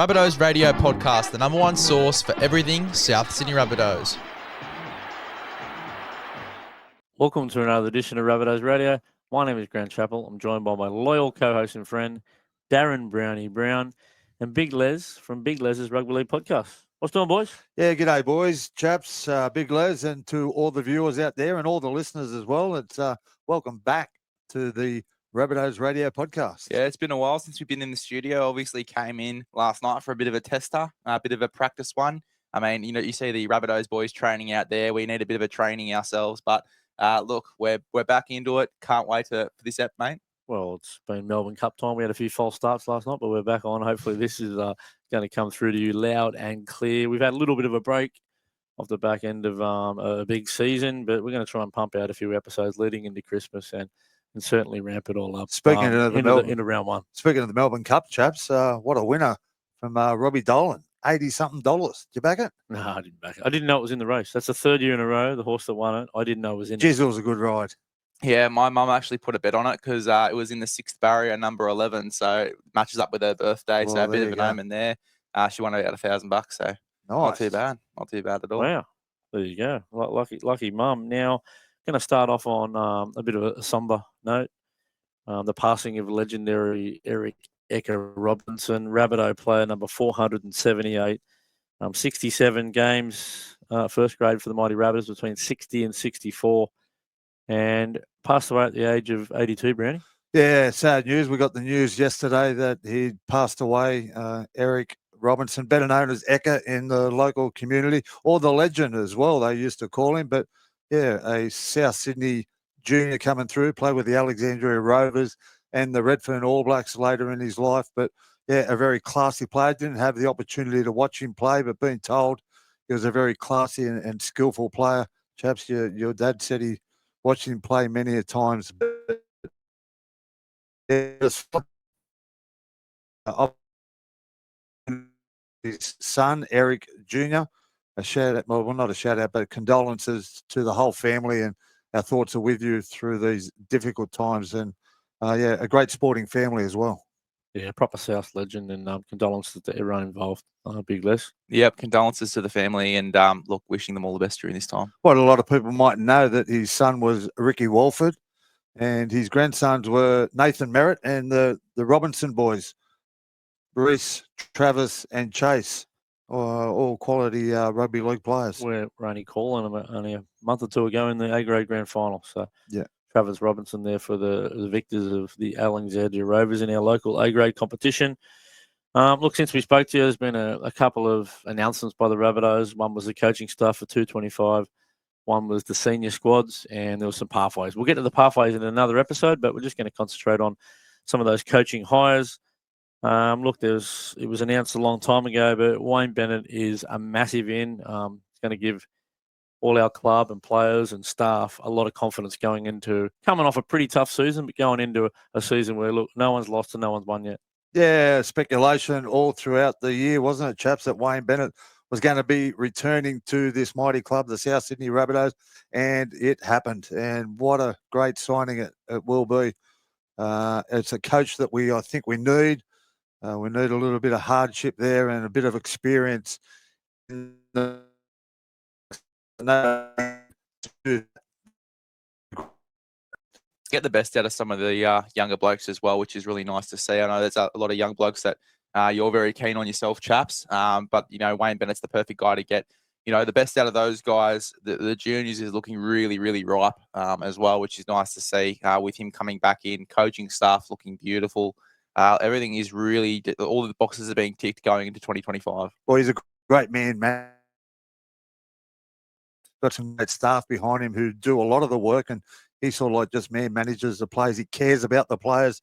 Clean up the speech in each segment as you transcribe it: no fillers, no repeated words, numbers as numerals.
Rabbitohs Radio Podcast, the number one source for everything South Sydney Rabbitohs. Welcome to another edition of Rabbitohs Radio. My name is Grant Chappell. I'm joined by my loyal co-host and friend, Darren Brownie Brown, and Big Lez from Big Lez's Rugby League Podcast. What's doing, boys? Yeah, g'day, boys. Chaps, Big Lez, and to all the viewers out there and all the listeners as well. It's welcome back to the Rabbitohs Radio Podcast. Yeah, it's been a while since we've been in the studio. Obviously came in last night for a bit of a tester, a bit of a practice one. I mean, you see the Rabbitohs boys training out there. We need a bit of a training ourselves, but look, we're back into it. Can't wait for this ep, mate. Well, it's been Melbourne Cup time. We had a few false starts last night, but we're back on. Hopefully this is going to come through to you loud and clear. We've had a little bit of a break off the back end of a big season, but we're going to try and pump out a few episodes leading into Christmas and certainly ramp it all up. Speaking of into round one. Speaking of the Melbourne Cup, Chaps, what a winner from Robbie Dolan. $80-something. Did you back it? No, I didn't back it. I didn't know it was in the race. That's the third year in a row, the horse that won it. I didn't know it was in Jeez, it was a good ride. Yeah, my mum actually put a bet on it because it was in the sixth barrier, number 11, so it matches up with her birthday. Well, so a bit of an go. omen there. She won about $1,000, so Nice. not too bad. Not too bad at all. Wow. There you go. Lucky mum. Now, going to start off on a bit of a somber note. The passing of legendary Eric Eka Robinson, Rabbitoh player number 478. 67 games, first grade for the Mighty Rabbitohs between 60 and 64. And passed away at the age of 82, Brownie. Yeah, sad news. We got the news yesterday that he passed away, Eric Robinson, better known as Eka in the local community, or the legend as well, they used to call him. But, yeah, a South Sydney junior coming through, played with the Alexandria Rovers and the Redfern All Blacks later in his life. But, yeah, a very classy player. Didn't have the opportunity to watch him play, but being told he was a very classy and skillful player. Chaps, your dad said he watched him play many a times. But his son, Eric Jr., a shout out, well, not a shout out, but condolences to the whole family, and our thoughts are with you through these difficult times. And, yeah, a great sporting family as well. Yeah, proper South legend, and condolences to everyone involved. Big Les. Yep, condolences to the family, and look, wishing them all the best during this time. Well, a lot of people might know that his son was Ricky Walford, and his grandsons were Nathan Merritt and the Robinson boys, Reese, Travis, and Chase, all quality rugby league players. We're only calling them only a month or two ago in the A-grade grand final. So, yeah, Travis Robinson there for the victors of the Alexandria Rovers in our local A-grade competition. Look, since we spoke to you, there's been a couple of announcements by the Rabbitohs. One was the coaching staff for 225. One was the senior squads, and there was some pathways. We'll get to the pathways in another episode, but we're just going to concentrate on some of those coaching hires. Look, it was announced a long time ago, but Wayne Bennett is a massive in. It's going to give all our club and players and staff a lot of confidence going into coming off a pretty tough season, but going into a season where, look, no one's lost and no one's won yet. Yeah, speculation all throughout the year, wasn't it, Chaps, that Wayne Bennett was going to be returning to this mighty club, the South Sydney Rabbitohs, and it happened. And what a great signing it will be. It's a coach that I think we need. We need a little bit of hardship there and a bit of experience in Get the best out of some of the younger blokes as well, which is really nice to see. I know there's a lot of young blokes that you're very keen on yourself, Chaps. But, Wayne Bennett's the perfect guy to get, the best out of those guys. The juniors is looking really, really ripe as well, which is nice to see with him coming back in, coaching staff looking beautiful. Everything is really, all the boxes are being ticked going into 2025. Well, he's a great man. Got some great staff behind him who do a lot of the work, and he sort of like just manages the players. He cares about the players,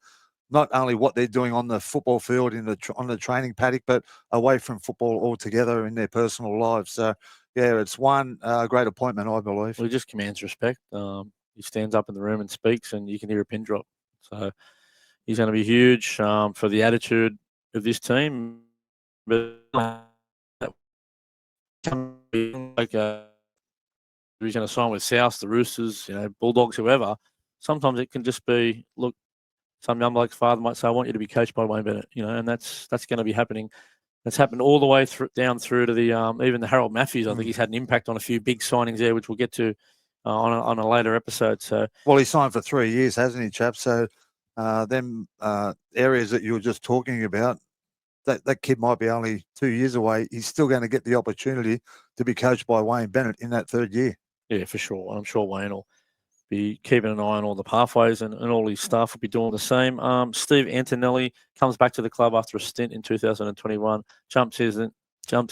not only what they're doing on the football field on the training paddock, but away from football altogether in their personal lives. So, yeah, it's one great appointment, I believe. Well, he just commands respect. He stands up in the room and speaks, and you can hear a pin drop. So he's going to be huge for the attitude of this team. But he's going to sign with South, the Roosters, Bulldogs, whoever. Sometimes it can just be, look, some young bloke's father might say, I want you to be coached by Wayne Bennett, and that's going to be happening It's happened all the way down through to the even the Harold Matthews. I think Mm. he's had an impact on a few big signings there, which we'll get to on a later episode. So, Well, he signed for 3 years, hasn't he, Chap? So, them areas that you were just talking about, that kid might be only 2 years away. He's still going to get the opportunity to be coached by Wayne Bennett in that third year. yeah, for sure. I'm sure Wayne will be keeping an eye on all the pathways, and all his staff will be doing the same. Steve Antonelli comes back to the club after a stint in 2021. Jumps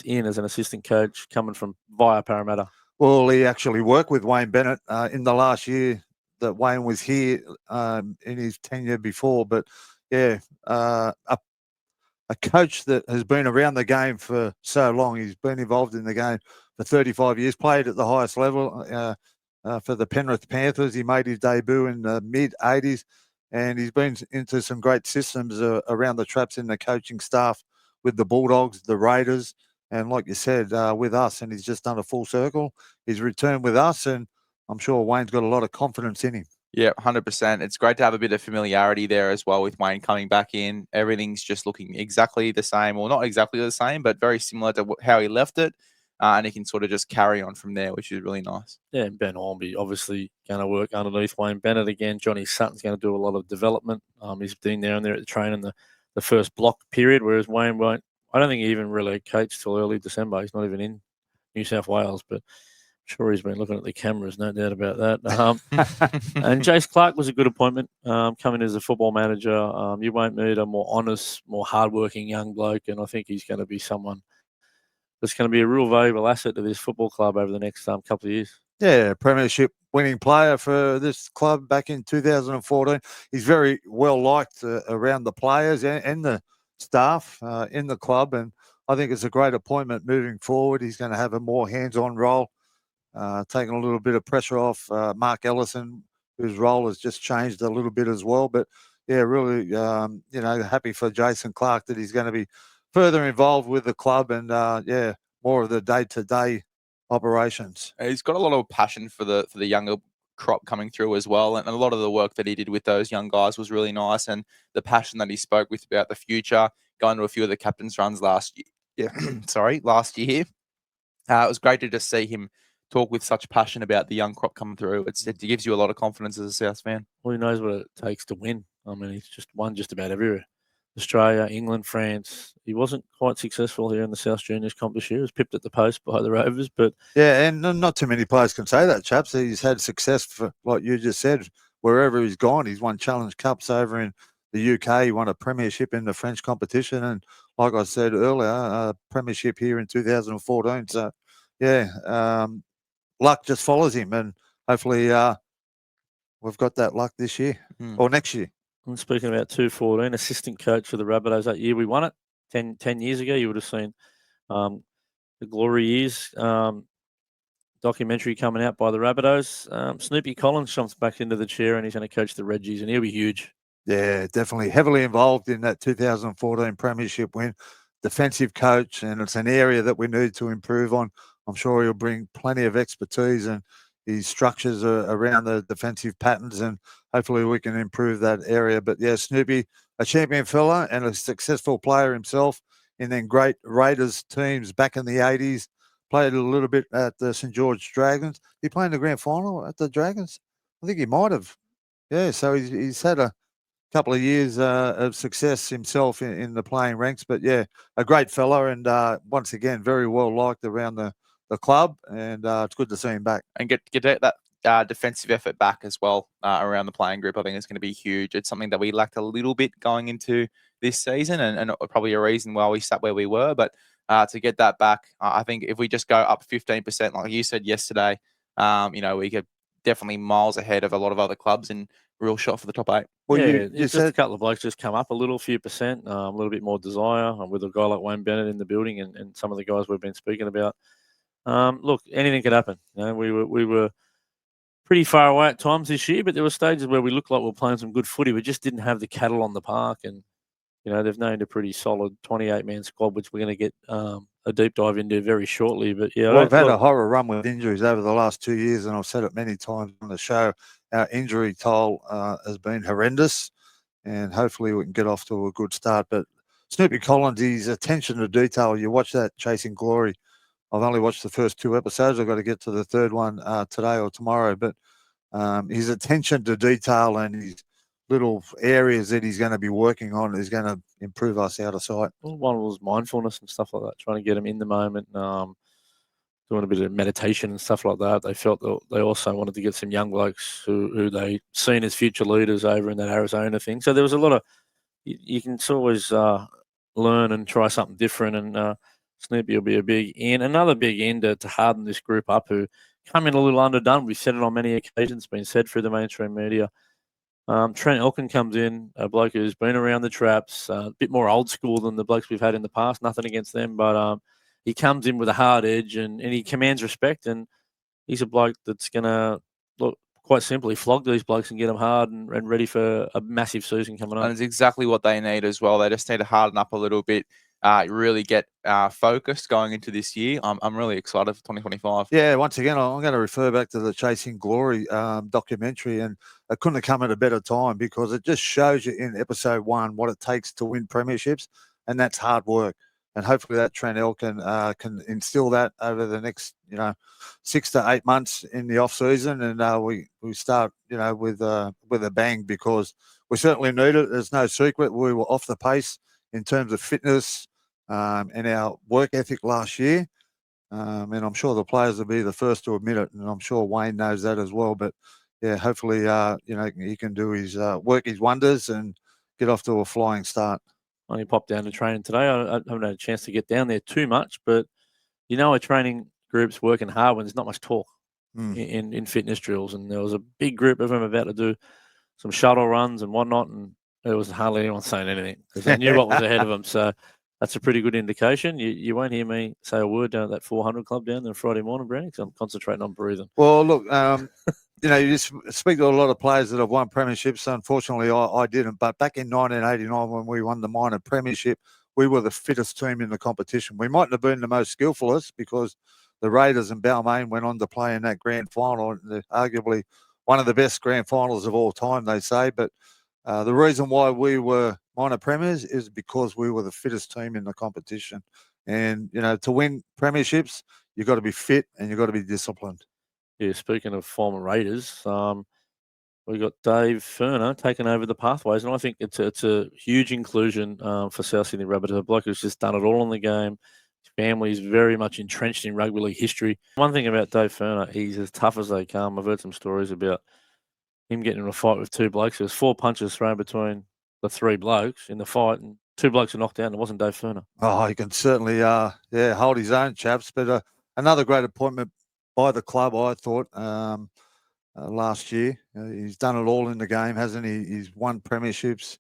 in as an assistant coach coming from via Parramatta. Well, he actually worked with Wayne Bennett in the last year that Wayne was here in his tenure before. But, yeah, a coach that has been around the game for so long. He's been involved in the game for 35 years, played at the highest level for the Penrith Panthers. He made his debut in the mid-'80s, and he's been into some great systems around the traps in the coaching staff with the Bulldogs, the Raiders, and like you said, with us, and he's just done a full circle. He's returned with us, and I'm sure Wayne's got a lot of confidence in him. Yeah, 100%. It's great to have a bit of familiarity there as well with Wayne coming back in. Everything's just looking exactly the same, or not exactly the same, but very similar to how he left it. And he can sort of just carry on from there, which is really nice. Yeah, and Ben Hornby obviously going to work underneath Wayne Bennett again. Johnny Sutton's going to do a lot of development. He's been there and there at the training the first block period, whereas Wayne won't. I don't think he even relocates till early December. He's not even in New South Wales, but I'm sure he's been looking at the cameras, no doubt about that. And Jace Clark was a good appointment, coming as a football manager. You won't meet a more honest, more hardworking young bloke, and I think he's going to be someone that's going to be a real valuable asset to this football club over the next couple of years. Yeah, premiership winning player for this club back in 2014. He's very well liked around the players and the staff in the club, and I think it's a great appointment moving forward. He's going to have a more hands-on role, taking a little bit of pressure off Mark Ellison, whose role has just changed a little bit as well. But yeah, really, happy for Jason Clark that he's going to be further involved with the club and more of the day-to-day operations. He's got a lot of passion for the younger crop coming through as well, and a lot of the work that he did with those young guys was really nice, and the passion that he spoke with about the future, going to a few of the captain's runs last year. Last year. It was great to just see him talk with such passion about the young crop coming through. It gives you a lot of confidence as a South fan. Well, he knows what it takes to win. I mean, he's just won just about everywhere. Australia, England, France. He wasn't quite successful here in the South Juniors comp this year. He was pipped at the post by the Rovers, but yeah, and not too many players can say that, Chaps. He's had success for, like you just said, wherever he's gone. He's won Challenge Cups over in the UK. He won a premiership in the French competition, and like I said earlier, a premiership here in 2014. So, yeah, luck just follows him, and hopefully we've got that luck this year or next year. And speaking about 214, assistant coach for the Rabbitohs that year, we won it 10 years ago. You would have seen the glory years documentary coming out by the Rabbitohs. Snoopy Collins jumps back into the chair and he's going to coach the Reggies, and he'll be huge. Yeah, definitely heavily involved in that 2014 premiership win. Defensive coach, and it's an area that we need to improve on. I'm sure he'll bring plenty of expertise and his structures around the defensive patterns, and hopefully we can improve that area. But yeah, Snoopy, a champion fella and a successful player himself in then great Raiders teams back in the 80s. Played a little bit at the St. George Dragons. He played in the grand final at the Dragons? I think he might have. Yeah, so he's had a couple of years of success himself in the playing ranks. But yeah, a great fella, and once again, very well liked around the club, and it's good to see him back. And get that defensive effort back as well around the playing group. I think it's going to be huge. It's something that we lacked a little bit going into this season, and probably a reason why we sat where we were. But to get that back, I think if we just go up 15%, like you said yesterday, we could definitely miles ahead of a lot of other clubs and real shot for the top 8. Well, yeah, you just said a couple of blokes just come up a few percent, a little bit more desire with a guy like Wayne Bennett in the building and some of the guys we've been speaking about. Look, anything could happen. We were pretty far away at times this year, but there were stages where we looked like we were playing some good footy. We just didn't have the cattle on the park, and they've named a pretty solid 28-man squad, which we're going to get a deep dive into very shortly. But yeah, we've had a horror run with injuries over the last 2 years, and I've said it many times on the show. Our injury toll has been horrendous, and hopefully we can get off to a good start. But Snoopy Collins, his attention to detail. You watch that Chasing Glory. I've only watched the first 2 episodes. I've got to get to the third one today or tomorrow. But his attention to detail and his little areas that he's going to be working on is going to improve us out of sight. Well, one was mindfulness and stuff like that, trying to get him in the moment, doing a bit of meditation and stuff like that. They felt that they also wanted to get some young blokes who they seen as future leaders over in that Arizona thing. So there was a lot of, you can always learn and try something different. And Snoopy will be a big in. Another big in to harden this group up who come in a little underdone. We've said it on many occasions, been said through the mainstream media. Trent Elkin comes in, a bloke who's been around the traps, a bit more old school than the blokes we've had in the past. Nothing against them, but he comes in with a hard edge and he commands respect. And he's a bloke that's going to, look, quite simply, flog these blokes and get them hard and ready for a massive season coming up. And it's exactly what they need as well. They just need to harden up a little bit, really get focused going into this year. I'm really excited for 2025. Yeah, once again, I'm going to refer back to the Chasing Glory documentary, and it couldn't have come at a better time because it just shows you in episode 1 what it takes to win premierships, and that's hard work. And hopefully that Trent Elkin can instill that over the next, 6 to 8 months in the off season, and we start, with a bang, because we certainly need it. There's no secret we were off the pace in terms of fitness and our work ethic last year. And I'm sure the players will be the first to admit it, and I'm sure Wayne knows that as well. But yeah, hopefully, he can do his work his wonders and get off to a flying start. Only popped down to training today. I haven't had a chance to get down there too much, but a training group's working hard when there's not much talk in fitness drills. And there was a big group of them about to do some shuttle runs and whatnot, and there was hardly anyone saying anything because they knew what was ahead of them. So that's a pretty good indication. You won't hear me say a word down at that 400 club down there Friday morning, Brownie, because I'm concentrating on breathing. Well, look, you just speak to a lot of players that have won premierships. Unfortunately, I didn't. But back in 1989, when we won the minor premiership, we were the fittest team in the competition. We mightn't have been the most skillfulest because the Raiders and Balmain went on to play in that grand final. They're arguably one of the best grand finals of all time, they say. But the reason why we were minor premiers is because we were the fittest team in the competition. And, to win premierships, you've got to be fit and you've got to be disciplined. Yeah, speaking of former Raiders, we got Dave Ferner taking over the pathways, and I think it's a huge inclusion for South Sydney Rabbitohs. A bloke who's just done it all in the game. His family is very much entrenched in rugby league history. One thing about Dave Ferner, he's as tough as they come. I've heard some stories about him getting in a fight with 2 blokes. There was 4 punches thrown between the 3 blokes in the fight, and 2 blokes were knocked out, and it wasn't Dave Ferner. Oh, he can certainly hold his own, Chaps. But another great appointment by the club, I thought, last year. He's done it all in the game, hasn't he? He's won premierships,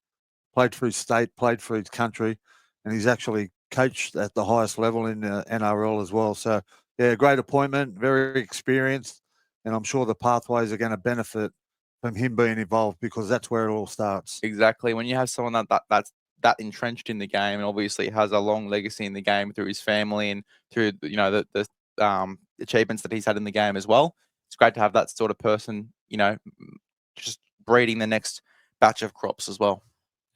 played for his state, played for his country, and he's actually coached at the highest level in the NRL as well. So, yeah, great appointment, very experienced, and I'm sure the pathways are going to benefit from him being involved because that's where it all starts. Exactly. When you have someone that's that entrenched in the game and obviously has a long legacy in the game through his family and through the achievements that he's had in the game as well, it's great to have that sort of person, just breeding the next batch of crops as well.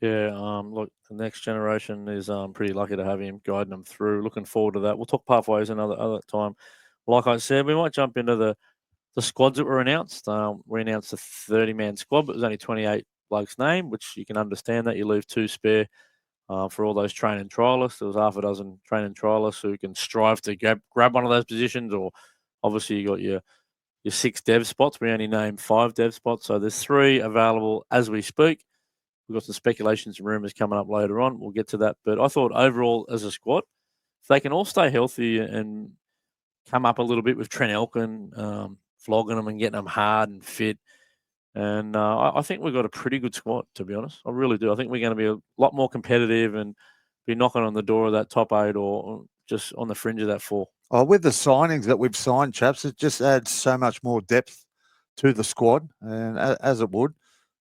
Yeah, look, the next generation is pretty lucky to have him guiding them through. Looking forward to that. We'll talk pathways another time. Like I said, we might jump into the squads that were announced. We announced a 30-man squad, but there's only 28 blokes named, which you can understand that. You leave 2 spare for all those training trialists. There was half a dozen training trialists who can strive to grab one of those positions, or obviously you got your 6 dev spots. We only named 5 dev spots, so there's 3 available as we speak. We've got some speculations and rumours coming up later on. We'll get to that. But I thought overall as a squad, if they can all stay healthy and come up a little bit with Trent Elkin, flogging them and getting them hard and fit, and I think we've got a pretty good squad, to be honest. I really do. I think we're going to be a lot more competitive and be knocking on the door of that top 8 or just on the fringe of that 4. Oh, with the signings that we've signed, Chaps, it just adds so much more depth to the squad, and as it would.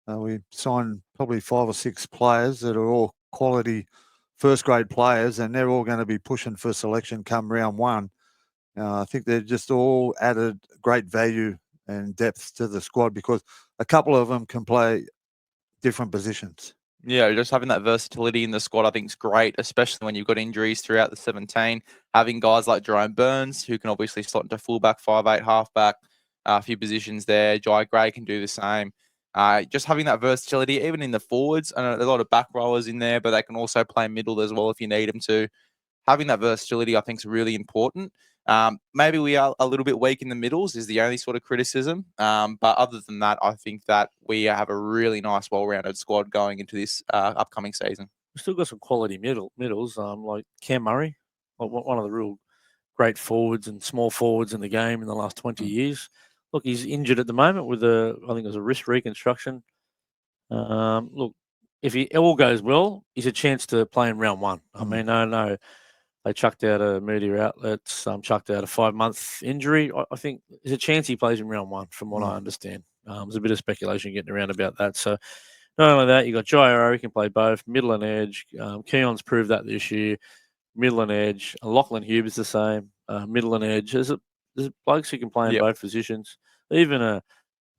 We signed probably 5 or 6 players that are all quality first-grade players, and they're all going to be pushing for selection come round 1. I think they've just all added great value and depth to the squad because a couple of them can play different positions. Yeah, just having that versatility in the squad, I think, is great, especially when you've got injuries throughout the 17. Having guys like Jerome Burns, who can obviously slot into fullback, 5'8", halfback, a few positions there. Jai Gray can do the same. Just having that versatility, even in the forwards, and a lot of back rowers in there, but they can also play middle as well if you need them to. Having that versatility, I think, is really important. Maybe we are a little bit weak in the middles is the only sort of criticism. But other than that, I think that we have a really nice, well-rounded squad going into this upcoming season. We've still got some quality middles, like Cam Murray, like one of the real great forwards and small forwards in the game in the last 20 years. Look, he's injured at the moment with I think it was a wrist reconstruction. Look, if he all goes well, he's a chance to play in round one. I mean, no, they chucked out a media outlets, chucked out a 5-month injury. I think there's a chance he plays in round one, from what I understand. There's a bit of speculation getting around about that. So not only that, you got Jairo, he can play both, middle and edge. Keon's proved that this year, middle and edge. Lachlan Huber's the same, middle and edge. There's blokes who can play in both positions. Even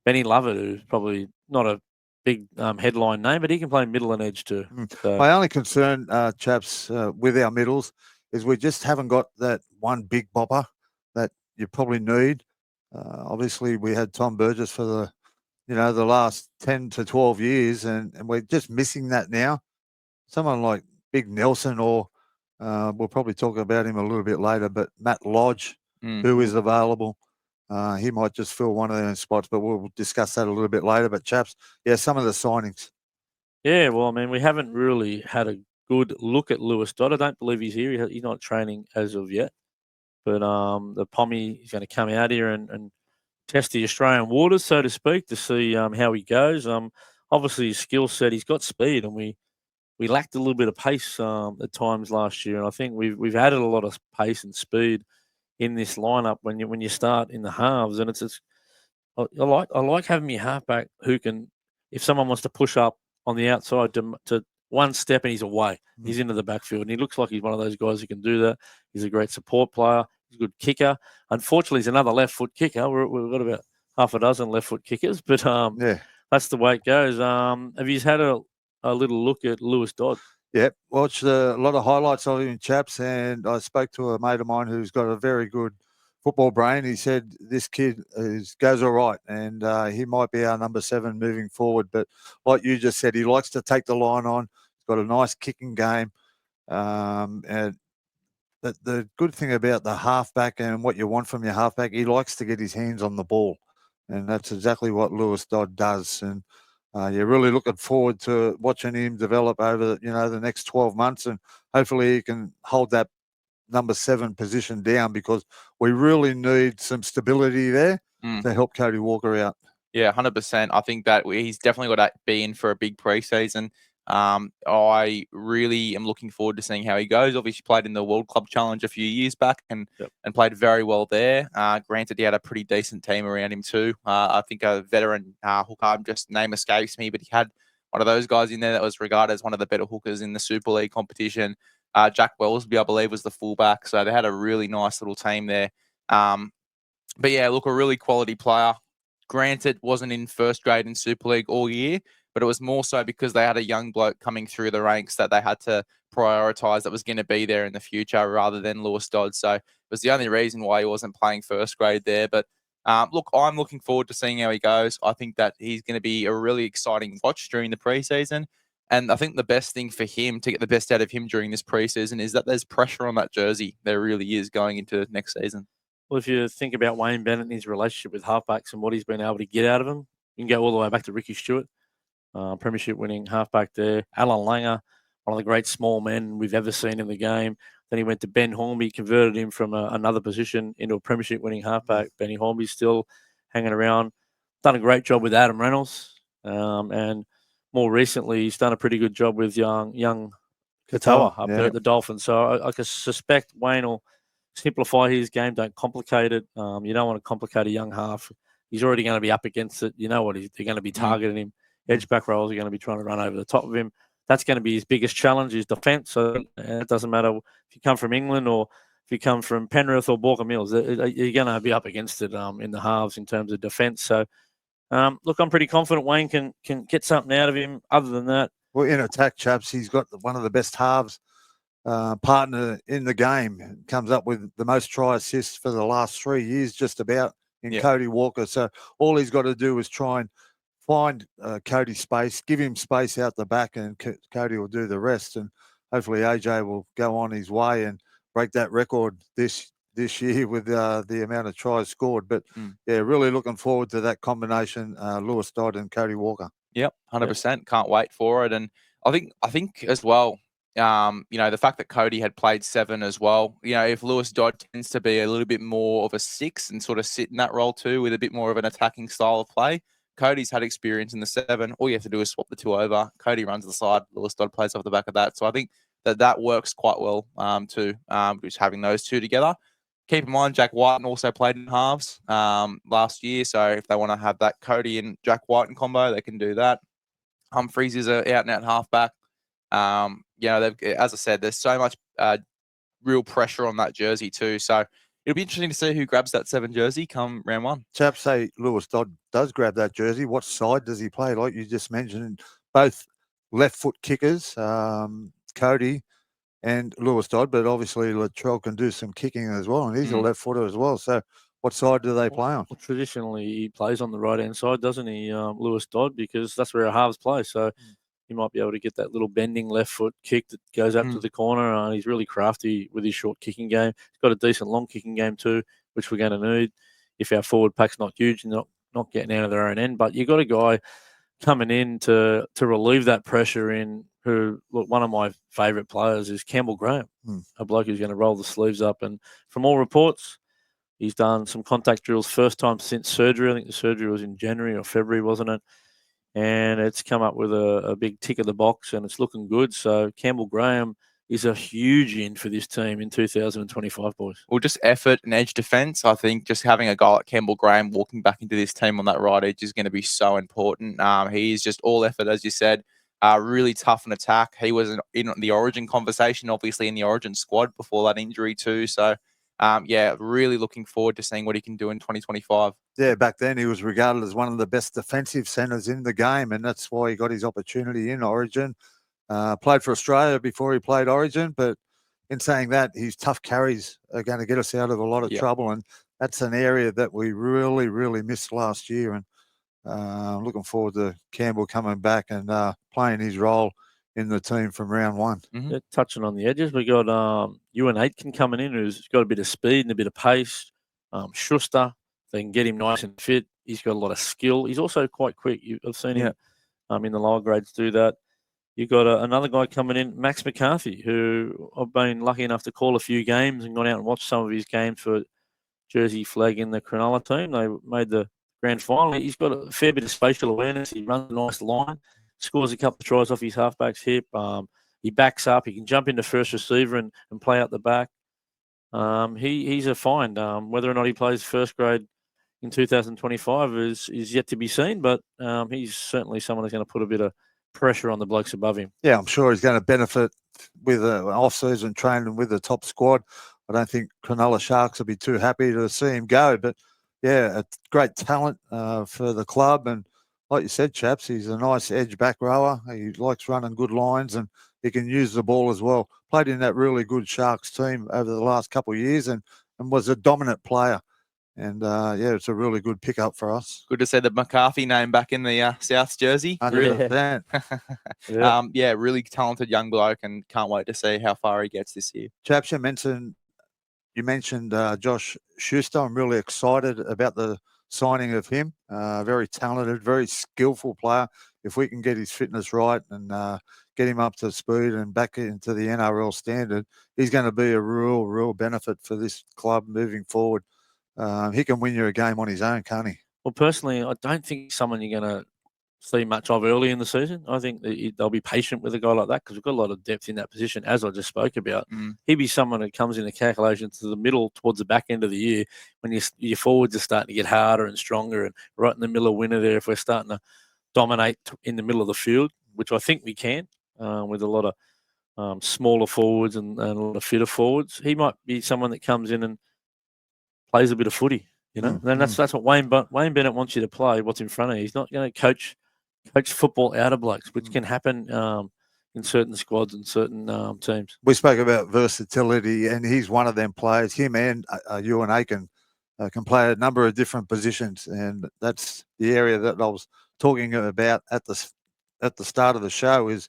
Benny Lovett, who's probably not a big headline name, but he can play middle and edge too. So, my only concern, chaps, with our middles is we just haven't got that one big bopper that you probably need. Obviously, we had Tom Burgess for the last 10 to 12 years, and we're just missing that now. Someone like Big Nelson, or we'll probably talk about him a little bit later, but Matt Lodge, who is available. He might just fill one of their spots, but we'll discuss that a little bit later. But chaps, some of the signings. Yeah, well, I mean, we haven't really had a good look at Lewis Dodd. I don't believe he's here. He's not training as of yet. But the Pommy is going to come out here and test the Australian waters, so to speak, to see how he goes. Obviously, his skill set, he's got speed, and we lacked a little bit of pace at times last year. And I think we've added a lot of pace and speed in this lineup when you start in the halves. And I like having your halfback who can, if someone wants to push up on the outside to one step and he's away, he's into the backfield, and he looks like he's one of those guys who can do that. He's a great support player. He's a good kicker. Unfortunately, he's another left foot kicker. We've got about half a dozen left foot kickers, but that's the way it goes. Have you had a little look at Lewis Dodd? Yep, watched a lot of highlights of him in Chaps, and I spoke to a mate of mine who's got a very good football brain. He said this kid goes all right, and he might be our number 7 moving forward. But like you just said, he likes to take the line on. He's got a nice kicking game. And the good thing about the halfback and what you want from your halfback, he likes to get his hands on the ball. And that's exactly what Lewis Dodd does. And you're really looking forward to watching him develop over, the next 12 months. And hopefully he can hold that number 7 position down, because we really need some stability there to help Cody Walker out. Yeah, 100%. I think that he's definitely got to be in for a big preseason. I really am looking forward to seeing how he goes. Obviously played in the World Club Challenge a few years back and played very well there. Granted, he had a pretty decent team around him too. I think a veteran hooker, just name escapes me, but he had one of those guys in there that was regarded as one of the better hookers in the Super League competition. Jack Wellesby, I believe, was the fullback. So they had a really nice little team there. But yeah, look, a really quality player. Granted, wasn't in first grade in Super League all year, but it was more so because they had a young bloke coming through the ranks that they had to prioritise that was going to be there in the future rather than Lewis Dodd. So it was the only reason why he wasn't playing first grade there. But look, I'm looking forward to seeing how he goes. I think that he's going to be a really exciting watch during the preseason. And I think the best thing for him to get the best out of him during this preseason is that there's pressure on that jersey. There really is going into next season. Well, if you think about Wayne Bennett and his relationship with halfbacks and what he's been able to get out of him, you can go all the way back to Ricky Stewart, premiership winning halfback there. Alan Langer, one of the great small men we've ever seen in the game. Then he went to Ben Hornby, converted him from another position into a premiership winning halfback. Benny Hornby's still hanging around. Done a great job with Adam Reynolds. And more recently, he's done a pretty good job with young Katoa up there at the Dolphins. So I can suspect Wayne will simplify his game. Don't complicate it. You don't want to complicate a young half. He's already going to be up against it. You know what? They're going to be targeting him. Edge back rolls are going to be trying to run over the top of him. That's going to be his biggest challenge, his defence. So it doesn't matter if you come from England or if you come from Penrith or Walker Mills. You're going to be up against it in the halves in terms of defence. So, look, I'm pretty confident Wayne can get something out of him. Other than that, Well, in attack, Chaps, he's got one of the best halves partner in the game. Comes up with the most try assists for the last 3 years, just about, in Cody Walker. So all he's got to do is try and find Cody space, give him space out the back, and Cody will do the rest. And hopefully AJ will go on his way and break that record this year with the amount of tries scored. But yeah, really looking forward to that combination, Lewis Dodd and Cody Walker. Yep, 100%. Can't wait for it. And I think as well, the fact that Cody had played 7 as well, if Lewis Dodd tends to be a little bit more of a 6 and sort of sit in that role too with a bit more of an attacking style of play, Cody's had experience in the 7. All you have to do is swap the 2 over. Cody runs the side. Lewis Dodd plays off the back of that. So I think that works quite well too, just having those 2 together. Keep in mind, Jack Whiten also played in halves last year. So if they want to have that Cody and Jack Whiten combo, they can do that. Humphreys is an out-and-out halfback. As I said, there's so much real pressure on that jersey too. So it'll be interesting to see who grabs that 7 jersey come round 1. Chaps, say Lewis Dodd does grab that jersey. What side does he play? Like you just mentioned, both left foot kickers, Cody and Lewis Dodd, but obviously Latrell can do some kicking as well, and he's a left footer as well. So what side do they play on? Well, traditionally, he plays on the right-hand side, doesn't he, Lewis Dodd, because that's where our halves play. So he might be able to get that little bending left foot kick that goes up to the corner. He's really crafty with his short kicking game. He's got a decent long kicking game too, which we're going to need if our forward pack's not huge and not getting out of their own end. But you've got a guy coming in to relieve that pressure in who, look, one of my favourite players is Campbell Graham, a bloke who's going to roll the sleeves up. And from all reports, he's done some contact drills first time since surgery. I think the surgery was in January or February, wasn't it? And it's come up with a big tick of the box, and it's looking good. So Campbell Graham is a huge in for this team in 2025, boys. Well, just effort and edge defence. I think just having a guy like Campbell Graham walking back into this team on that right edge is going to be so important. He is just all effort, as you said. Really tough in attack. He was in the Origin conversation, obviously in the Origin squad before that injury too. So, really looking forward to seeing what he can do in 2025. Yeah, back then he was regarded as one of the best defensive centres in the game, and that's why he got his opportunity in Origin. Played for Australia before he played Origin, but in saying that, his tough carries are going to get us out of a lot of trouble, and that's an area that we really, really missed last year. And I'm looking forward to Campbell coming back and playing his role in the team from round 1. Yeah, touching on the edges, we got Ewan Aitken coming in, who's got a bit of speed and a bit of pace. Schuster, they can get him nice and fit. He's got a lot of skill. He's also quite quick. I've seen him in the lower grades do that. You've got another guy coming in, Max McCarthy, who I've been lucky enough to call a few games and gone out and watched some of his games for Jersey flag in the Cronulla team. They made the grand final. He's got a fair bit of spatial awareness. He runs a nice line, scores a couple of tries off his halfback's hip. He backs up. He can jump into first receiver and play out the back. He's a find. Whether or not he plays first grade in 2025 is yet to be seen, but he's certainly someone who's going to put a bit of pressure on the blokes above him. Yeah, I'm sure he's going to benefit with an off-season training with the top squad. I don't think Cronulla Sharks will be too happy to see him go, but yeah, a great talent for the club. And like you said, Chaps, he's a nice edge back rower. He likes running good lines and he can use the ball as well. Played in that really good Sharks team over the last couple of years and was a dominant player. And, it's a really good pickup for us. Good to see the McCarthy name back in the Souths jersey. 100%. Really talented young bloke and can't wait to see how far he gets this year. Chaps, you mentioned Josh Schuster. I'm really excited about the signing of him. Very talented, very skillful player. If we can get his fitness right and get him up to speed and back into the NRL standard, he's going to be a real benefit for this club moving forward. He can win you a game on his own, can't he? Well, personally, I don't think he's someone you're going to see much of early in the season. I think they'll be patient with a guy like that because we've got a lot of depth in that position, as I just spoke about. He'd be someone who comes in the calculation to the middle towards the back end of the year when your forwards are starting to get harder and stronger and right in the middle of winter there if we're starting to dominate in the middle of the field, which I think we can with a lot of smaller forwards and a lot of fitter forwards. He might be someone that comes in and plays a bit of footy, and that's what Wayne Bennett wants you to play, what's in front of you. He's not going to coach coach football out of blokes, which can happen in certain squads and certain teams. We spoke about versatility, and he's one of them players. Him and Ewan Aiken can play a number of different positions, and that's the area that I was talking about at the start of the show. Is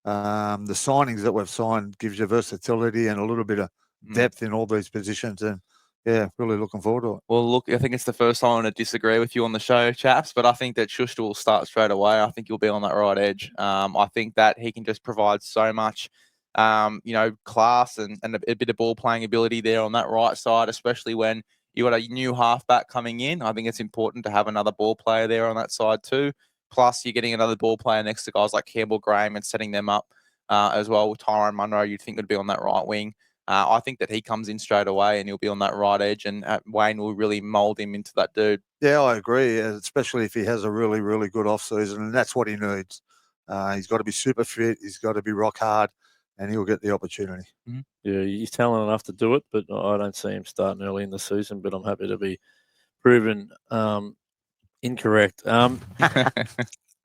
the signings that we've signed gives you versatility and a little bit of depth in all these positions, and yeah, really looking forward to it. Well, look, I think it's the first time I'm going to disagree with you on the show, Chaps, but I think that Schuster will start straight away. I think he'll be on that right edge. I think that he can just provide so much, class and a bit of ball playing ability there on that right side, especially when you got a new halfback coming in. I think it's important to have another ball player there on that side too. Plus, you're getting another ball player next to guys like Campbell Graham and setting them up as well with Tyrone Munro. You'd think would be on that right wing. I think that he comes in straight away and he'll be on that right edge, and Wayne will really mould him into that dude. Yeah, I agree, especially if he has a really, really good off-season, and that's what he needs. He's got to be super fit. He's got to be rock hard, and he'll get the opportunity. Yeah, he's talented enough to do it, but I don't see him starting early in the season, but I'm happy to be proven incorrect.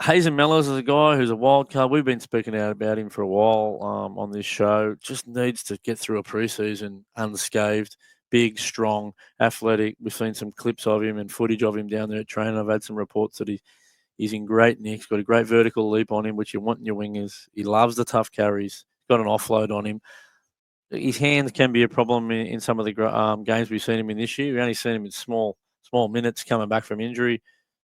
Hazen Mellors is a guy who's a wild card. We've been speaking out about him for a while on this show. Just needs to get through a preseason unscathed, big, strong, athletic. We've seen some clips of him and footage of him down there at training. I've had some reports that he's in great nick. He's got a great vertical leap on him, which you want in your wingers. He loves the tough carries. Got an offload on him. His hands can be a problem in some of the games we've seen him in this year. We've only seen him in small minutes coming back from injury.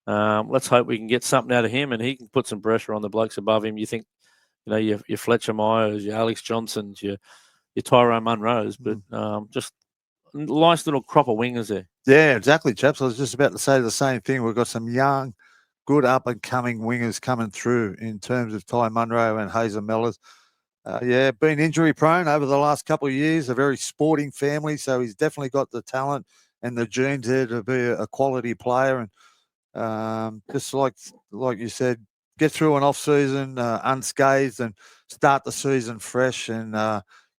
Let's hope we can get something out of him, and he can put some pressure on the blokes above him. You think, your Fletcher Myers, your Alex Johnsons, your Tyrone Munros, but just a nice little crop of wingers there. Yeah, exactly, chaps. I was just about to say the same thing. We've got some young, good up-and-coming wingers coming through in terms of Ty Munro and Hazen Mellors. Been injury-prone over the last couple of years, a very sporting family, so he's definitely got the talent and the genes there to be a quality player. And just like you said, get through an off-season unscathed and start the season fresh and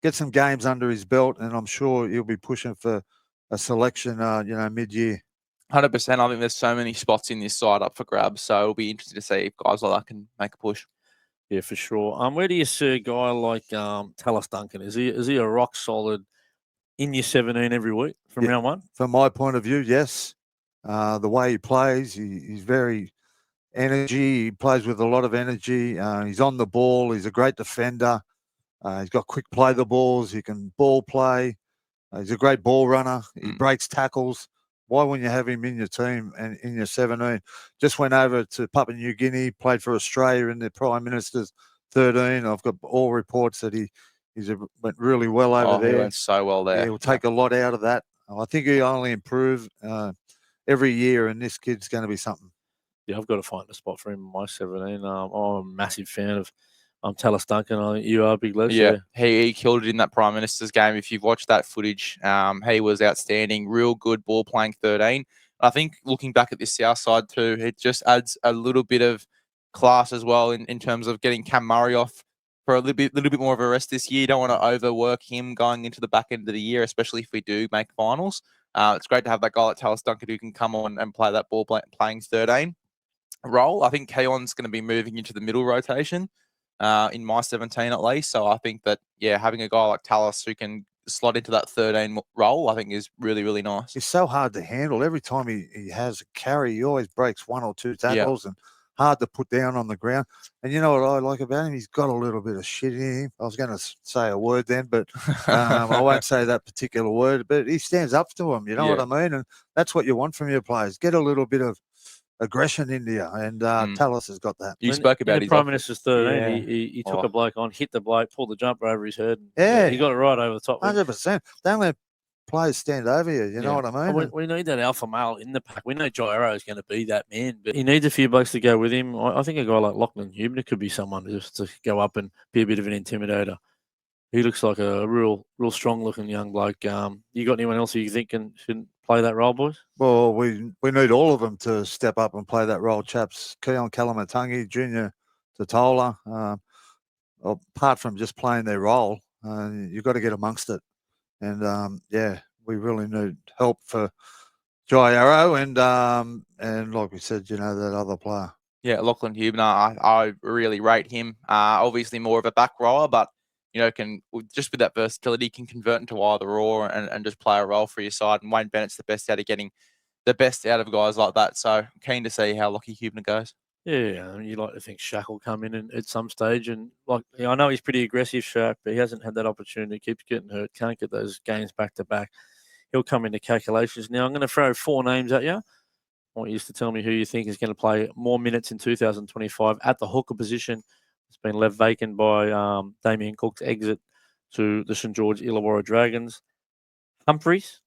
get some games under his belt, and I'm sure he'll be pushing for a selection, mid-year. 100%. I think there's so many spots in this side up for grabs, so it'll be interesting to see if guys like that can make a push. Yeah, for sure. Where do you see a guy like Tallis Duncan? Is he a rock solid in your 17 every week from round one? From my point of view, yes. The way he plays, he's very energy. He plays with a lot of energy. He's on the ball. He's a great defender. He's got quick play the balls. He can ball play. He's a great ball runner. He breaks tackles. Why wouldn't you have him in your team and in your 17? Just went over to Papua New Guinea, played for Australia in the Prime Minister's 13. I've got all reports that he went really well over there. He went so well there. He'll take a lot out of that. I think he'll only improve every year, and this kid's going to be something. Yeah, I've got to find a spot for him in my 17. I'm a massive fan of Tallis Duncan. I think you are, Big Les. Yeah, he killed it in that Prime Minister's game. If you've watched that footage, he was outstanding. Real good ball playing 13. I think looking back at this South side too, it just adds a little bit of class as well in terms of getting Cam Murray off for a little bit more of a rest this year. You don't want to overwork him going into the back end of the year, especially if we do make finals. It's great to have that guy like Tallis Duncan who can come on and play that ball playing 13 role. I think Keon's going to be moving into the middle rotation. In my 17 at least. So I think that, having a guy like Tallis who can slot into that 13 role, I think is really, really nice. He's so hard to handle. Every time he has a carry, he always breaks one or two tackles and hard to put down on the ground. And you know what I like about him? He's got a little bit of shit in him. I was going to say a word then, but I won't say that particular word. But he stands up to him. You know what I mean? And that's what you want from your players. Get a little bit of aggression into you, and Tallis has got that. You spoke about his Prime Minister's 13. He took a bloke on, hit the bloke, pulled the jumper over his head. He got it right over the top. 100%. Don't let players stand over you. You know what I mean? We need that alpha male in the pack. We know Jairo is going to be that man, but he needs a few blokes to go with him. I think a guy like Lachlan Hubner could be someone just to go up and be a bit of an intimidator. He looks like a real strong looking young bloke. You got anyone else who you think should play that role, boys? Well, we need all of them to step up and play that role, chaps. Keon Kalamatangi, Junior Totola, apart from just playing their role, you've got to get amongst it. And, we really need help for Jairo and like we said, that other player. Yeah, Lachlan Hubner, I really rate him. Obviously more of a back rower, but can just with that versatility can convert into either or and just play a role for your side. And Wayne Bennett's the best out of getting the best out of guys like that. So keen to see how Lachie Hubner goes. Yeah, you like to think Shaq will come in and, at some stage, and I know he's pretty aggressive, Shaq, but he hasn't had that opportunity. Keeps getting hurt, can't get those games back to back. He'll come into calculations now. I'm going to throw 4 names at you. I want you to tell me who you think is going to play more minutes in 2025 at the hooker position. It's been left vacant by Damien Cook's exit to the St George Illawarra Dragons. Humphreys,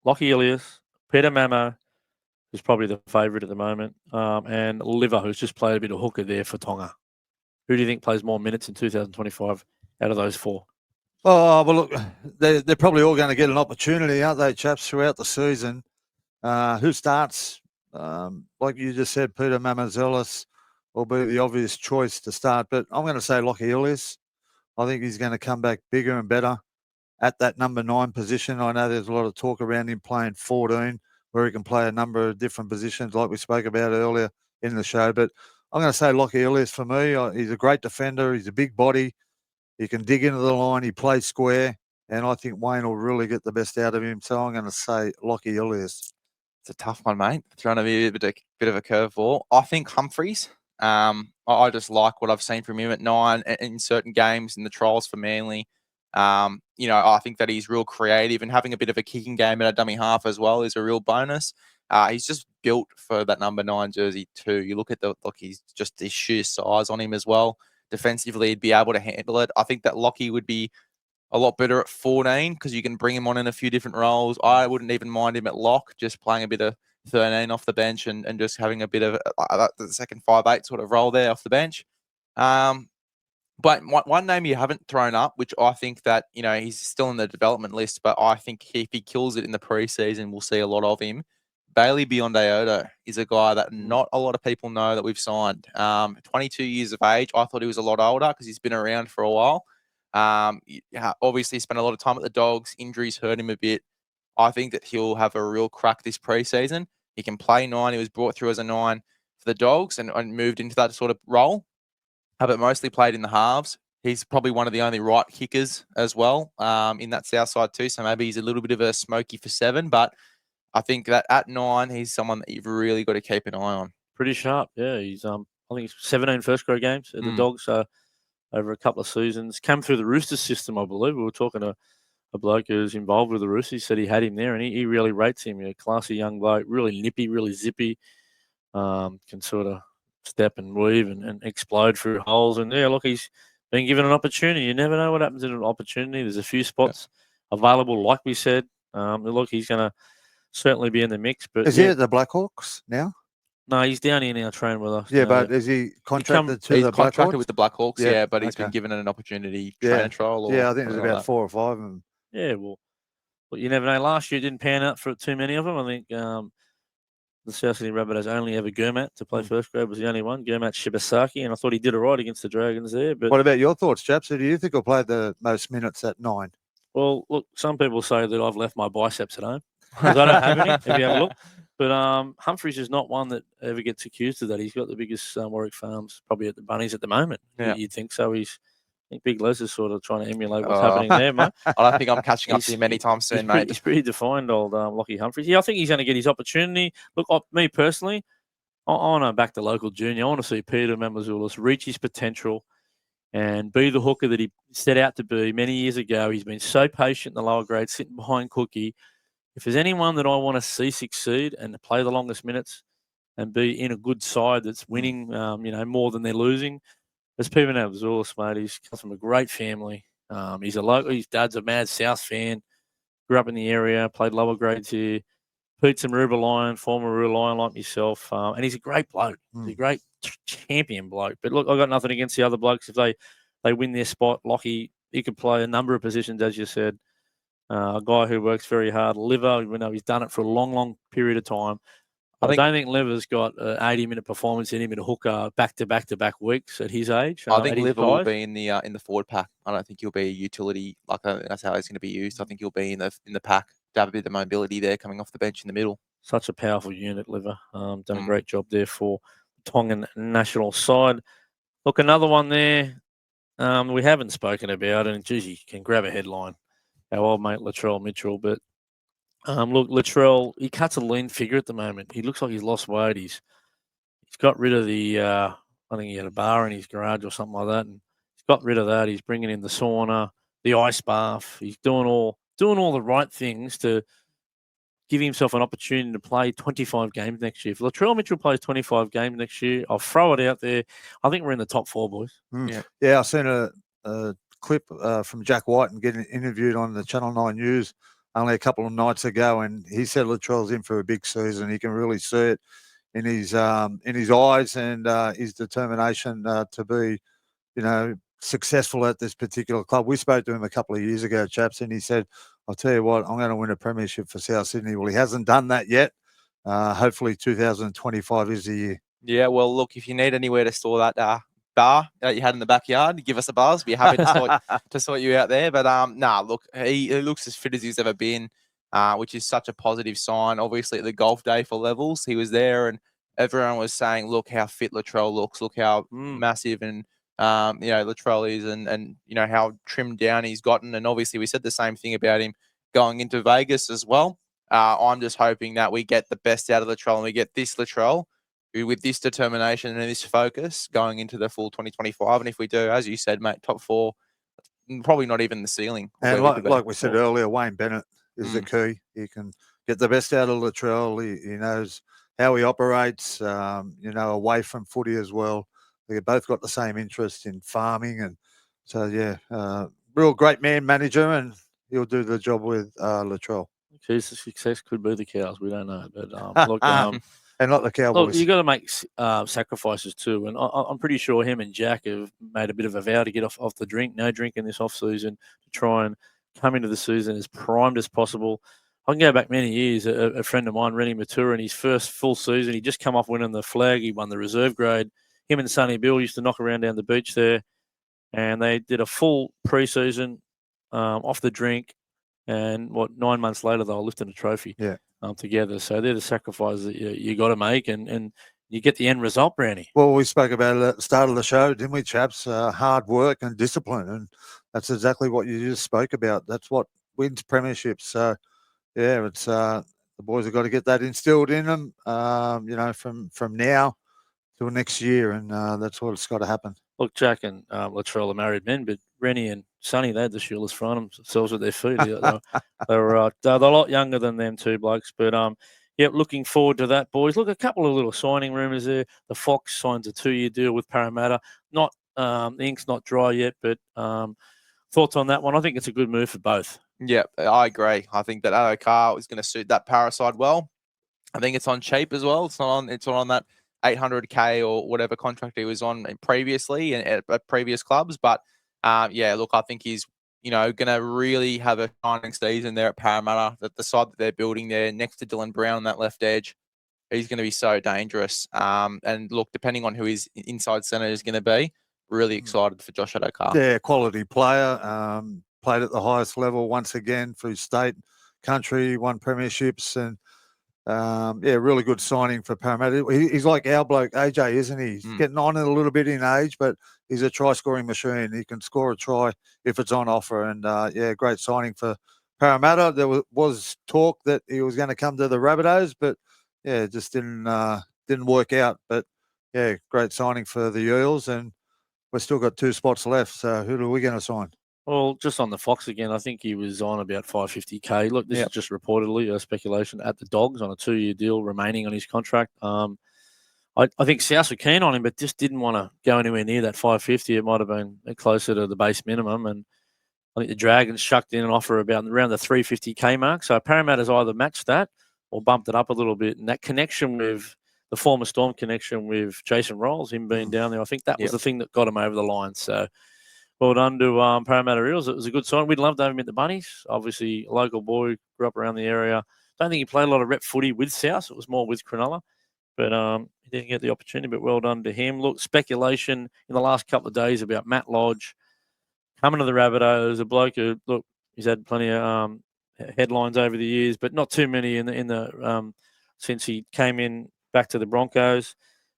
Lockie Ilias, Peter Mamo, who's probably the favourite at the moment, and Liver, who's just played a bit of hooker there for Tonga. Who do you think plays more minutes in 2025 out of those 4? Oh, well, look, they're probably all going to get an opportunity, aren't they, chaps, throughout the season? Who starts? Like you just said, Peter Mamazelis will be the obvious choice to start, but I'm going to say Lockie Ilias. I think he's going to come back bigger and better at that number 9 position. I know there's a lot of talk around him playing 14, where he can play a number of different positions, like we spoke about earlier in the show. But I'm going to say Lockie Ilias for me. He's a great defender. He's a big body. He can dig into the line. He plays square. And I think Wayne will really get the best out of him. So I'm going to say Lockie Ilias. It's a tough one, mate. Trying to be a bit of a curveball. I think Humphreys. I just like what I've seen from him at 9 in certain games in the trials for Manly. I think that he's real creative, and having a bit of a kicking game at a dummy half as well is a real bonus. He's just built for that number 9 jersey too. You look at he's just his sheer size on him as well. Defensively, he'd be able to handle it. I think that Lockie would be a lot better at 14 because you can bring him on in a few different roles. I wouldn't even mind him at lock, just playing a bit of 13 off the bench and just having a bit of the second 5'8" sort of role there off the bench. But one name you haven't thrown up, which I think that, he's still in the development list, but I think if he kills it in the preseason, we'll see a lot of him. Bailey Biondeodo is a guy that not a lot of people know that we've signed. 22 years of age. I thought he was a lot older because he's been around for a while. Obviously spent a lot of time at the Dogs. Injuries hurt him a bit. I think that he'll have a real crack this preseason. He can play 9. He was brought through as a 9 for the Dogs and moved into that sort of role. But mostly played in the halves. He's probably one of the only right kickers as well in that south side too. So maybe he's a little bit of a smoky for 7. But I think that at 9, he's someone that you've really got to keep an eye on. Pretty sharp, yeah. He's I think he's 17 first grade games at the Dogs over a couple of seasons. Came through the Roosters system, I believe. We were talking to a bloke who's involved with the Roosters. He said he had him there, and he really rates him. A classy young bloke, really nippy, really zippy. Can sort of step and weave and explode through holes. And yeah, look, he's been given an opportunity. You never know what happens in an opportunity. There's a few spots available, like we said. Look, he's going to certainly be in the mix. But is he at the Blackhawks now? No, he's down here now training with us. Yeah, but is he contracted to the Blackhawks? He's contracted with the Blackhawks, but he's been given an opportunity training trial. I think there's about 4 or 5 of them. Yeah, well, you never know. Last year it didn't pan out for too many of them. I think the South Sydney Rabbitohs only ever Gurmat to play first grade was the only one, Gurmat Shibasaki, and I thought he did all right against the Dragons there. But what about your thoughts, chaps? Who do you think will play the most minutes at 9? Well, look, some people say that I've left my biceps at home because I don't have any, if you have a look. But Humphreys is not one that ever gets accused of that. He's got the biggest Warwick Farms probably at the Bunnies at the moment. Yeah. You'd think so. I think Big Les is sort of trying to emulate what's happening there, mate. I don't think I'm catching up to him anytime soon, mate. He's pretty defined, old Lockie Humphreys. Yeah, I think he's going to get his opportunity. Look, me personally, I want to back the local junior. I want to see Peter Mamazoulis reach his potential and be the hooker that he set out to be many years ago. He's been so patient in the lower grade, sitting behind Cookie. If there's anyone that I want to see succeed and play the longest minutes and be in a good side that's winning, more than they're losing, it's Peter Mamazoulis, mate. He's come from a great family. He's a local. His dad's a mad South fan. Grew up in the area, played lower grades here. Pete's a Maroubra Lion, former Maroubra Lion like myself. And he's a great bloke. He's a great champion bloke. But look, I've got nothing against the other blokes. If they win their spot, Lockie, he could play a number of positions, as you said. A guy who works very hard. Liver, even though he's done it for a long, long period of time. I don't think Liver's got an 80-minute performance in him in a hooker back-to-back weeks at his age. I think Liver will be in the forward pack. I don't think he'll be a utility. That's how he's going to be used. I think he'll be in the pack to have a bit of mobility there coming off the bench in the middle. Such a powerful unit, Liver. Done a great job there for Tongan national side. Look, another one there we haven't spoken about, and geez, you can grab a headline. Our old mate Latrell Mitchell, but look, Latrell, he cuts a lean figure at the moment. He looks like he's lost weight. He's got rid of the I think he had a bar in his garage or something like that, and he's got rid of that. He's bringing in the sauna, the ice bath. He's doing all the right things to give himself an opportunity to play 25 games next year. If Latrell Mitchell plays 25 games next year, I'll throw it out there. I think we're in the top 4, boys. Yeah, I seen a clip from Jack White and getting interviewed on the Channel 9 News only a couple of nights ago, and he said Latrell's in for a big season. He can really see it in his eyes and his determination to be, successful at this particular club. We spoke to him a couple of years ago, Chaps, and he said, I'll tell you what, I'm going to win a premiership for South Sydney. Well, he hasn't done that yet. Hopefully 2025 is the year. Yeah, well, look, if you need anywhere to store that bar that you had in the backyard, give us a buzz. Be happy to sort you out there. But look, he looks as fit as he's ever been, which is such a positive sign. Obviously, at the golf day for levels, he was there, and everyone was saying, "Look how fit Latrell looks. Look how massive and Latrell is, and how trimmed down he's gotten." And obviously, we said the same thing about him going into Vegas as well. I'm just hoping that we get the best out of Latrell and we get this Latrell with this determination and this focus going into the full 2025. And if we do, as you said, mate, top 4, probably not even the ceiling. And like we said earlier, Wayne Bennett is the key. He can get the best out of Latrell. He knows how he operates, away from footy as well. They both got the same interest in farming. And so, real great manager, and he'll do the job with Latrell. His success could be the cows. We don't know. But look, and not the Cowboys. Look, you got to make sacrifices too. And I'm pretty sure him and Jack have made a bit of a vow to get off the drink, no drinking this off season, to try and come into the season as primed as possible. I can go back many years. A friend of mine, Rennie Matura, in his first full season, he just come off winning the flag. He won the reserve grade. Him and Sonny Bill used to knock around down the beach there, and they did a full pre-season off the drink. And 9 months later, they were lifting a trophy together. So they're the sacrifices that you got to make, and you get the end result, Brownie. Well, we spoke about it at the start of the show, didn't we, Chaps? Hard work and discipline, and that's exactly what you just spoke about. That's what wins premierships. So, it's the boys have got to get that instilled in them, from now till next year, and that's what's got to happen. Look, Jack and Latrell are married men, but Rennie and Sonny, they had the shoeless front themselves at their feet. They're a lot younger than them two blokes, but looking forward to that, boys. Look, a couple of little signing rumours there. The Fox signs a 2-year deal with Parramatta. Not the ink's not dry yet, but thoughts on that one? I think it's a good move for both. Yeah, I agree. I think that Addo is going to suit that Para side well. I think it's on cheap as well. It's not on that 800K or whatever contract he was on previously and at previous clubs. But look, I think he's going to really have a shining season there at Parramatta. That the side that they're building there next to Dylan Brown on that left edge, he's going to be so dangerous. And look, depending on who his inside centre is going to be, really excited for Josh Addo. Yeah, quality player. Played at the highest level once again for his state, country, won premierships, and really good signing for Parramatta. He's like our bloke AJ, isn't he? He's getting on it a little bit in age, but he's a try-scoring machine. He can score a try if it's on offer, and great signing for Parramatta. There was talk that he was going to come to the Rabbitohs, but it just didn't work out. But great signing for the Eels, and we've still got 2 spots left. So who are we going to sign? Well, just on the Fox again, I think he was on about 550K. Look, this is just reportedly a speculation at the Dogs on a 2-year deal remaining on his contract. I think South were keen on him, but just didn't want to go anywhere near that 550. It might have been closer to the base minimum. And I think the Dragons shucked in an offer around the 350K mark. So Parramatta's either matched that or bumped it up a little bit. And that connection with the former Storm connection with Jason Rolls, him being down there, I think that was the thing that got him over the line. So well done to Parramatta Eels. It was a good sign. We'd love to have him at the Bunnies. Obviously, a local boy, grew up around the area. Don't think he played a lot of rep footy with South. It was more with Cronulla. But he didn't get the opportunity, but well done to him. Look, speculation in the last couple of days about Matt Lodge coming to the Rabbitohs. A bloke who, look, he's had plenty of headlines over the years, but not too many in the since he came in back to the Broncos.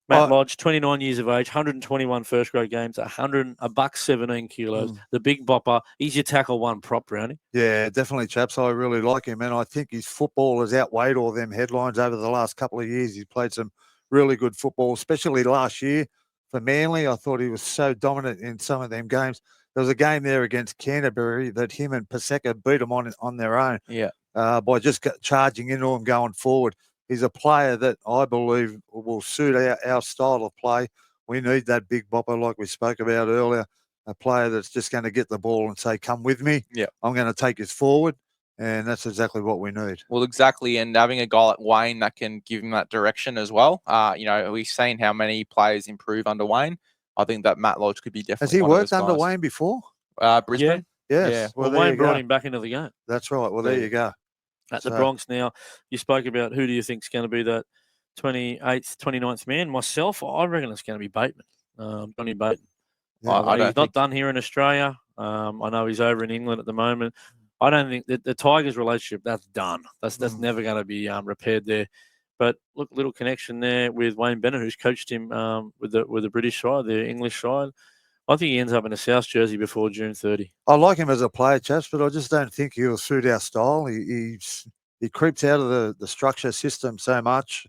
Matt Lodge, 29 years of age, 121 first grade games, a buck 17 kilos. The big bopper. He's your tackle one prop, Brownie. Yeah, definitely, Chaps. I really like him, and I think his football has outweighed all them headlines over the last couple of years. He's played some really good football, especially last year for Manly. I thought he was so dominant in some of them games. There was a game there against Canterbury that him and Paseka beat them on their own. Yeah. By just charging into him going forward. He's a player that I believe will suit our style of play. We need that big bopper like we spoke about earlier, a player that's just going to get the ball and say, come with me. Yeah. I'm going to take us forward. And that's exactly what we need. Well, exactly. And having a guy like Wayne that can give him that direction as well. We've seen how many players improve under Wayne. I think that Matt Lodge could be definitely Has he one of worked those under guys. Wayne before? Brisbane? Yes. Yeah. Well, there Wayne you brought go. him back into the game. That's right. Well, there you go. At the Bronx now, you spoke about who do you think is going to be that 28th, 29th man. Myself, I reckon it's going to be Bateman, Johnny Bateman. Yeah, He's not done here in Australia. I know he's over in England at the moment. I don't think that the Tigers relationship, that's done. That's never going to be repaired there. But look, little connection there with Wayne Bennett, who's coached him with the British side, the English side. I think he ends up in a South jersey before June 30. I like him as a player, Chaps, but I just don't think he'll suit our style. He creeps out of the structure system so much.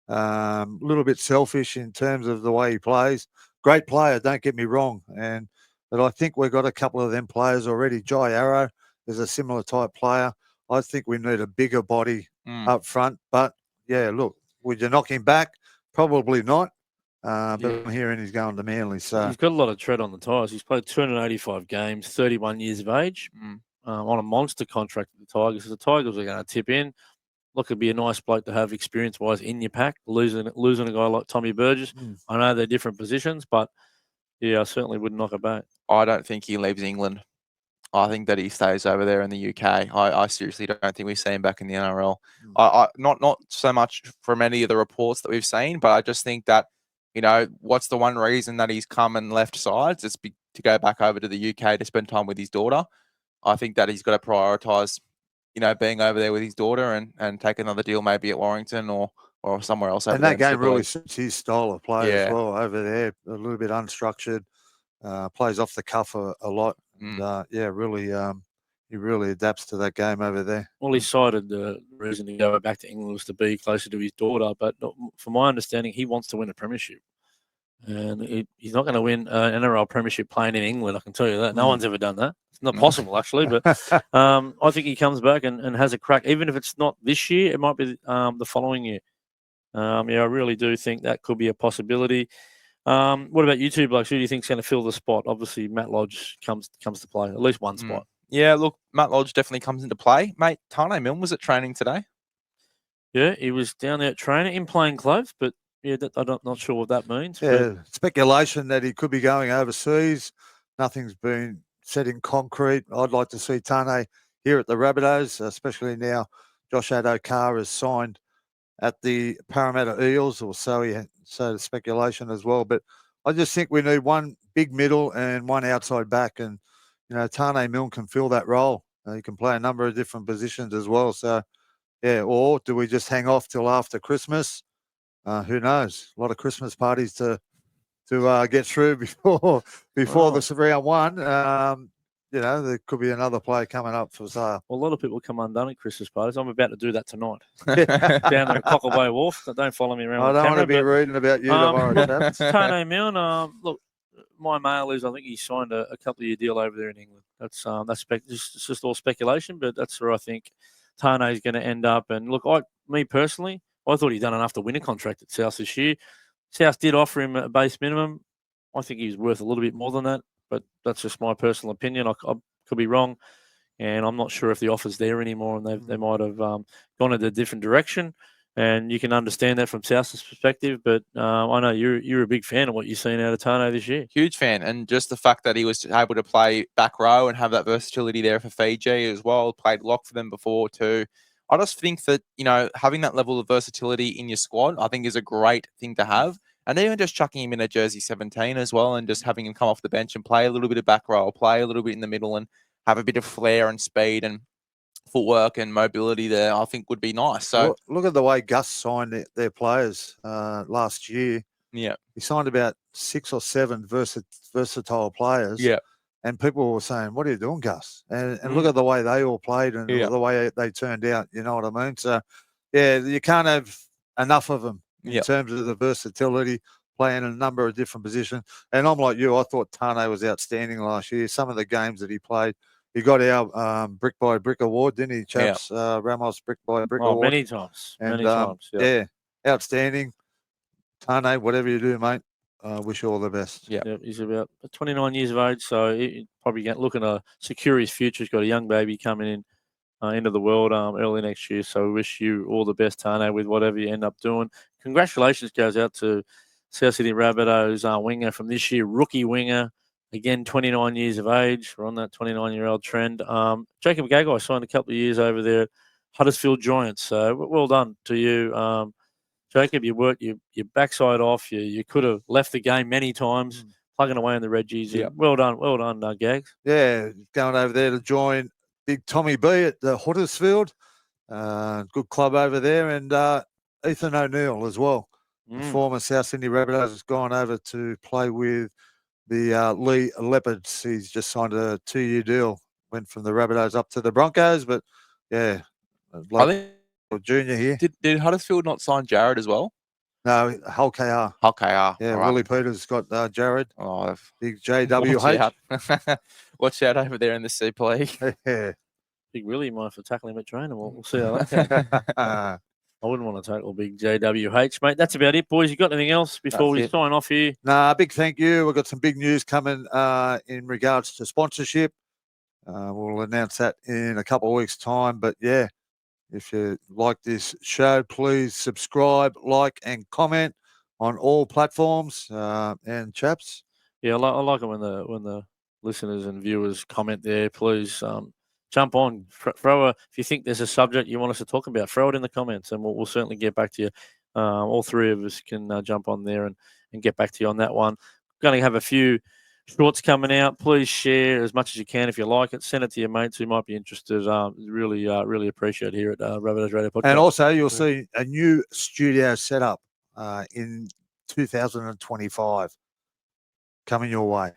A little bit selfish in terms of the way he plays. Great player, don't get me wrong. But I think we've got a couple of them players already. Jai Arrow is a similar type player. I think we need a bigger body up front. But, yeah, look, would you knock him back? Probably not. But I'm hearing he's going to Manly. So he's got a lot of tread on the tyres. He's played 285 games, 31 years of age, on a monster contract with the Tigers. So the Tigers are going to tip in. Look, it'd be a nice bloke to have experience-wise in your pack. Losing a guy like Tommy Burgess. I know they're different positions, but, yeah, I certainly wouldn't knock it back. I don't think he leaves England. I think that he stays over there in the UK. I seriously don't think we see him back in the NRL. Not so much from any of the reports that we've seen, but I just think that, what's the one reason that he's come and left sides? It's to go back over to the UK to spend time with his daughter. I think that he's got to prioritise, being over there with his daughter and take another deal maybe at Warrington or somewhere else. And that game really suits his style of play as well. Over there, a little bit unstructured, plays off the cuff a lot. And, he really adapts to that game over there. Well, he cited the reason to go back to England was to be closer to his daughter. But from my understanding, he wants to win a premiership. And he's not going to win an NRL premiership playing in England, I can tell you that. No one's ever done that. It's not possible, actually. But I think he comes back and has a crack. Even if it's not this year, it might be the following year. I really do think that could be a possibility. What about you two blokes? Who do you think is going to fill the spot? Obviously, Matt Lodge comes to play, at least one spot. Yeah, look, Matt Lodge definitely comes into play. Mate, Tane Milne was at training today. Yeah, he was down there at training in plain clothes, but yeah, I'm not sure what that means. Yeah, speculation that he could be going overseas. Nothing's been set in concrete. I'd like to see Tane here at the Rabbitohs, especially now Josh Addo-Carr has signed at the Parramatta Eels, or so the speculation as well. But I just think we need one big middle and one outside back. And, Tane Milne can fill that role. He can play a number of different positions as well. So, yeah, or do we just hang off till after Christmas? Who knows? A lot of Christmas parties to get through before this round one. There could be another player coming up for sale. Well, a lot of people come undone at Christmas parties. I'm about to do that tonight. Down there at Cockle Wharf. Don't follow me around. I don't want to be reading about you tomorrow, Chaps. Tane Milne, look, my mail is I think he signed a couple of year deal over there in England. That's just all speculation, but that's where I think Tane is going to end up. And look, me personally, I thought he'd done enough to win a contract at South this year. South did offer him a base minimum. I think he's worth a little bit more than that, but that's just my personal opinion. I could be wrong, and I'm not sure if the offer's there anymore, and they might have gone in a different direction. And you can understand that from South's perspective, but I know you're a big fan of what you've seen out of Tane this year. Huge fan, and just the fact that he was able to play back row and have that versatility there for Fiji as well. Played lock for them before too. I just think that, having that level of versatility in your squad, I think is a great thing to have. And even just chucking him in a jersey 17 as well and just having him come off the bench and play a little bit of back row, play a little bit in the middle and have a bit of flair and speed and footwork and mobility there, I think would be nice. So look at the way Gus signed their players last year. Yeah. He signed about 6 or 7 versatile players. Yeah. And people were saying, "What are you doing, Gus?" And look at the way they all played and Yeah. the way they turned out. You know what I mean? So, yeah, you can't have enough of them in Yeah. terms of the versatility, playing a number of different positions. And I'm like you. I thought Tane was outstanding last year. Some of the games that he played, he got our Brick by Brick award, didn't he, Chaps? Ramos Brick by Brick award. Many times. And, Many times. yeah, outstanding. Tane, whatever you do, mate, wish you all the best. Yeah. Yep, he's about 29 years of age, so he probably looking to secure his future. He's got a young baby coming in into the world early next year. So we wish you all the best, Tane, with whatever you end up doing. Congratulations goes out to South Sydney Rabbitohs winger from this year, rookie winger. Again, 29 years of age. We're on that 29-year-old trend. Jacob Gagai signed a couple of years over there at Huddersfield Giants. So well done to you. Jacob, you worked your backside off. You could have left the game many times, plugging away in the Reggies. Yeah. Well done, Gags. Yeah, going over there to join Big Tommy B at the Huddersfield. Good club over there. And Ethan O'Neill as well. The former South Sydney Rabbitohs has gone over to play with the Lee Leopards. He's just signed a 2-year deal. Went from the Rabbitohs up to the Broncos. But, yeah, I think junior here. Did Huddersfield not sign Jared as well? No, Hull KR. Hull KR. Yeah, all right. Willie Peters got Jared. Oh, Big JWH. Watch out over there in the Super League. Yeah. Big Willie might have to tackle him at training. We'll see how that goes. I wouldn't want to tackle big JWH, mate. That's about it, boys. You got anything else before we sign off here? Nah, big thank you. We've got some big news coming in regards to sponsorship. We'll announce that in a couple of weeks' time. But, yeah, if you like this show, please subscribe, like, and comment on all platforms. And Chaps? Yeah, I like it when the listeners and viewers comment there. Please jump on. Throw if you think there's a subject you want us to talk about, throw it in the comments, and we'll certainly get back to you. All three of us can jump on there and get back to you on that one. Going to have a few shorts coming out. Please share as much as you can if you like it. Send it to your mates who might be interested. Really appreciate it here at Rabbitohs Radio Podcast. And also, you'll see a new studio setup in 2025 coming your way.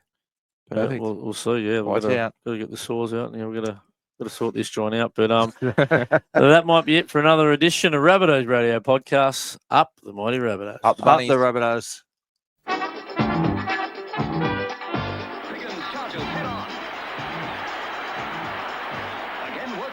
Perfect. We'll see. Yeah, we've got to get the saws out. And we've got to sort this joint out. But that might be it for another edition of Rabbitohs Radio Podcast. Up the mighty Rabbitohs. Up the Rabbitohs.